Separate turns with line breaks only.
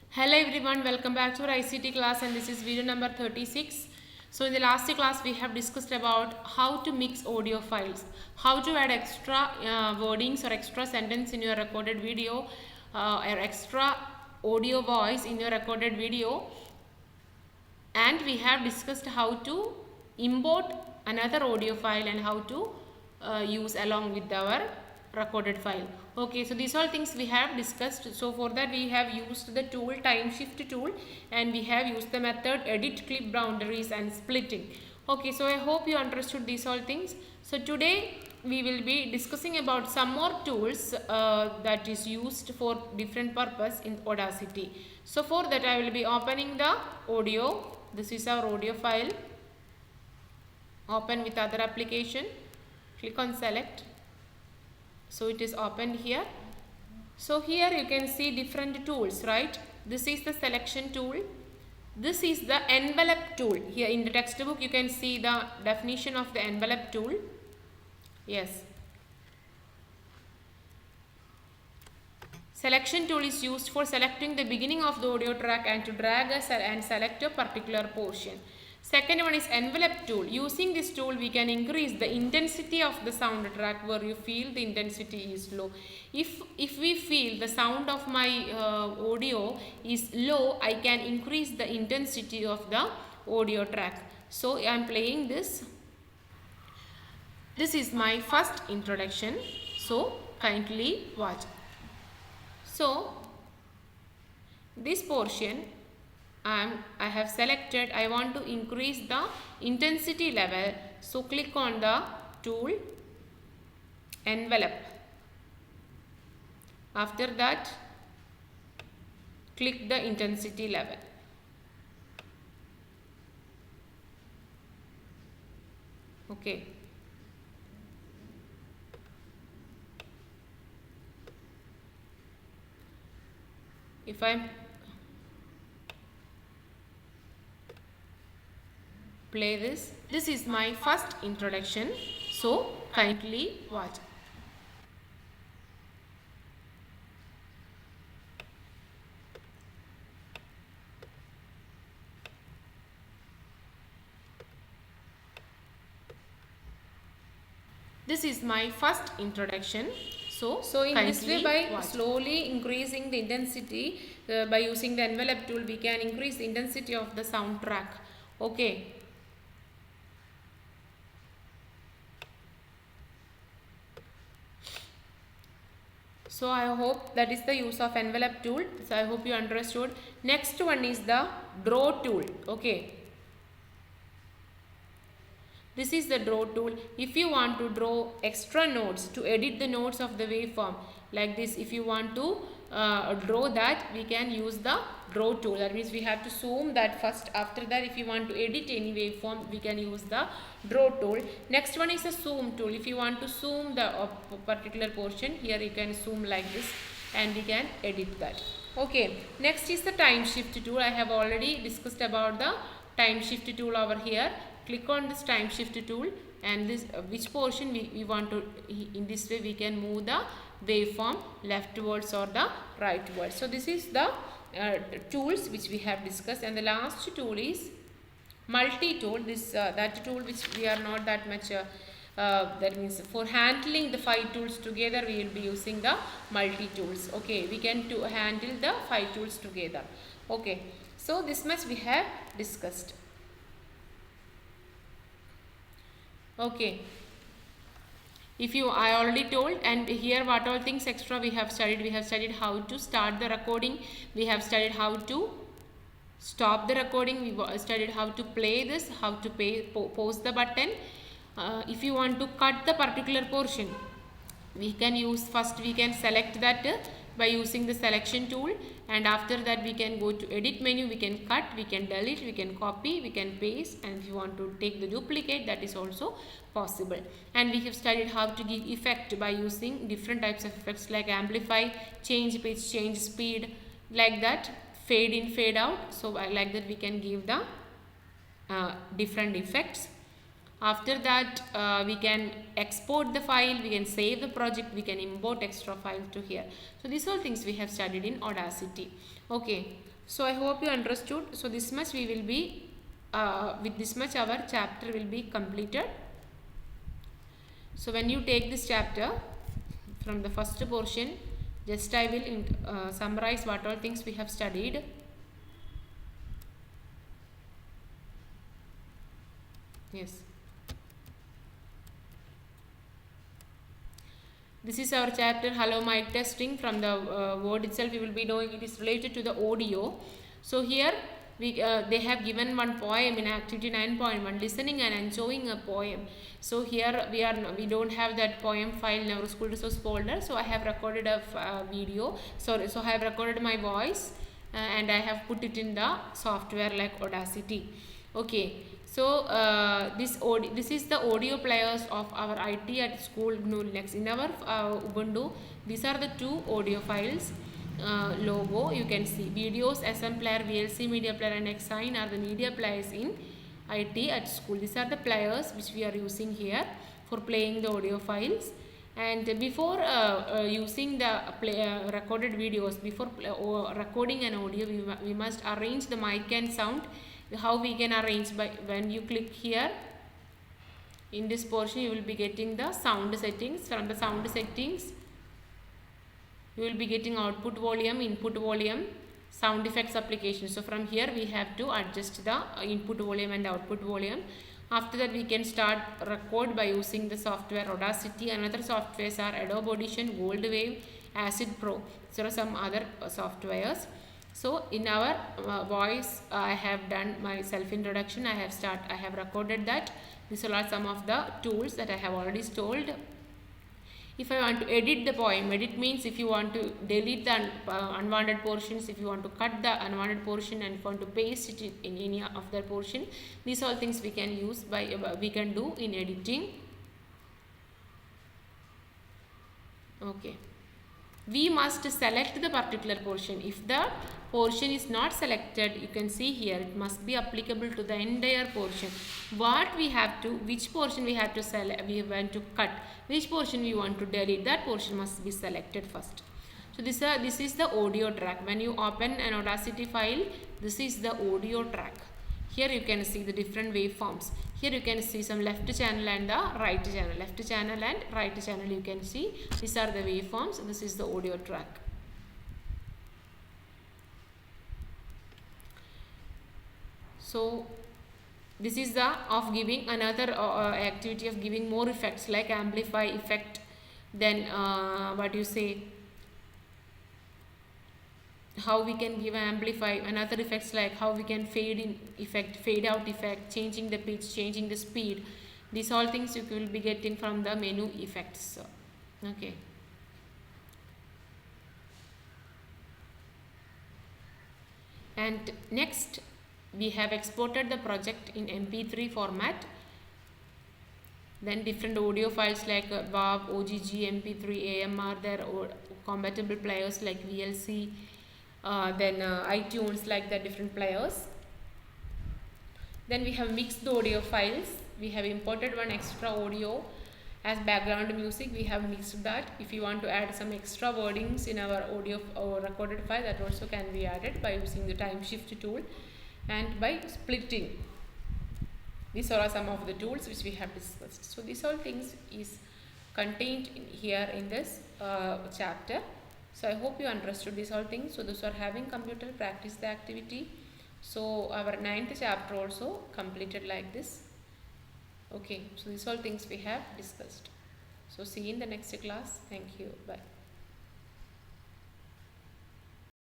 Hello everyone, welcome back to our ICT class, and this is video number 36. So in the last class we have discussed about how to mix audio files, how to add extra wordings or extra sentence in your recorded video or extra audio voice in your recorded video, and we have discussed how to import another audio file and how to use along with our recorded file. Okay, so these all things we have discussed. So for that we have used the tool time shift tool, and we have used the method edit clip boundaries and splitting. Okay, so I hope you understood these all things. So today we will be discussing about some more tools that is used for different purpose in Audacity. So for that I will be opening the audio. This is our audio file. Open with other application. Click on select. So it is opened here. So here you can see different tools, right? This is the selection tool. This is the envelope tool. Here in the textbook you can see the definition of the envelope tool. Yes. Selection tool is used for selecting the beginning of the audio track and to drag and select a particular portion. Second one is envelope tool. Using this tool we can increase the intensity of the sound track where you feel the intensity is low. If we feel the sound of my audio is low, I can increase the intensity of the audio track. So I am playing this. This is my first introduction. So kindly watch. So this portion I have selected. I want to increase the intensity level. So click on the tool envelope. After that click the intensity level. Okay. If I play this, this is my first introduction. So kindly watch. This is my first introduction. So in this way, by slowly increasing the intensity by using the envelope tool, we can increase the intensity of the sound track. Okay. So I hope that is the use of envelope tool. So I hope you understood. Next one is the draw tool. Okay. This is the draw tool. If you want to draw extra notes to edit the notes of the waveform like this, if you want to draw that, we can use the draw tool. That means we have to zoom that first. After that, if you want to edit any waveform, we can use the draw tool. Next one is the zoom tool. If you want to zoom the particular portion, here you can zoom like this and we can edit that. Okay. Next is the time shift tool. I have already discussed about the time shift tool over here. Click on this time shift tool, and this which portion we want to, in this way we can move the waveform leftwards or the rightwards. So this is the tools which we have discussed, and the last tool is multi tool. This that tool which we are not that much that means for handling the 5 tools together we will be using the multi tools. Okay, we can handle the 5 tools together. Okay, so this much we have discussed. Okay, if you, I already told, and here what all things extra we have studied. We have studied how to start the recording, we have studied how to stop the recording, we studied how to play this, how to pause the button. If you want to cut the particular portion, we can use, first we can select that by using the selection tool, and after that we can go to edit menu, we can cut, we can delete, we can copy, we can paste, and if you want to take the duplicate, that is also possible. And we have studied how to give effect by using different types of effects like amplify, change pitch, change speed, like that, fade in, fade out. So like that we can give the different effects. After that we can export the file, we can save the project, we can import extra file to here. So these all things we have studied in Audacity. Okay, So I hope you understood. So this much we will be, with this much our chapter will be completed. So when you take this chapter from the first portion, just I will summarize what all things we have studied. Yes. This is our chapter hello mic testing. From the word itself we will be knowing it is related to the audio. So here they have given one poem in activity 9.1, listening and enjoying a poem. So here we don't have that poem file in our school resource folder, so I have recorded a video. So I have recorded my voice and I have put it in the software like Audacity. Okay. So this is the audio players of our IT at school GNU Linux. In our Ubuntu, these are the two audio files. Logo you can see, videos, SM player, VLC media player and Xsign are the media players in IT at school. These are the players which we are using here for playing the audio files. And before using the recorded videos, before recording an audio, we must arrange the mic and sound. How we can arrange? By when you click here in this portion, you will be getting the sound settings. From the sound settings you will be getting output volume, input volume, sound effects application. So from here we have to adjust the input volume and output volume. After that we can start record by using the software Audacity. Another softwares are Adobe Audition, Goldwave, Acid Pro. There are some other softwares. So in our voice I have done my self introduction. I have recorded that. These are some of the tools that I have already told. If I want to edit the poem, edit means if you want to delete the unwanted portions, if you want to cut the unwanted portion and if you want to paste it in any of the portion, these all things we can use we can do in editing. Okay. We must select the particular portion. If the portion is not selected, you can see here it must be applicable to the entire portion. Which portion we have to select, we want to cut, which portion we want to delete, that portion must be selected first. So this is the audio track. When you open an Audacity file, this is the audio track. Here you can see the different waveforms. Here you can see some left channel and the right channel. Left channel and right channel you can see. These are the waveforms. This is the audio track. So this is the of giving another activity of giving more effects like amplify effect. Then what you say, how we can give an amplify, another effects like how we can fade in effect, fade out effect, changing the pitch, changing the speed. These all things you will be getting from the menu effects. Okay. And next we have exported the project in MP3 format. Then different audio files like WAV, OGG, MP3, AMR, there are compatible players like VLC, then iTunes, like the different players. Then we have mixed the audio files. We have imported one extra audio as background music. We have mixed that. If you want to add some extra wordings in our audio or recorded file, that also can be added by using the time shift tool and by splitting. These are some of the tools which we have discussed. So these all things is contained here in this chapter. So I hope you understood these all things. So those who are having computer, practice the activity. So our 9th chapter also completed like this. Okay, so these all things we have discussed. So see you in the next class. Thank you. Bye.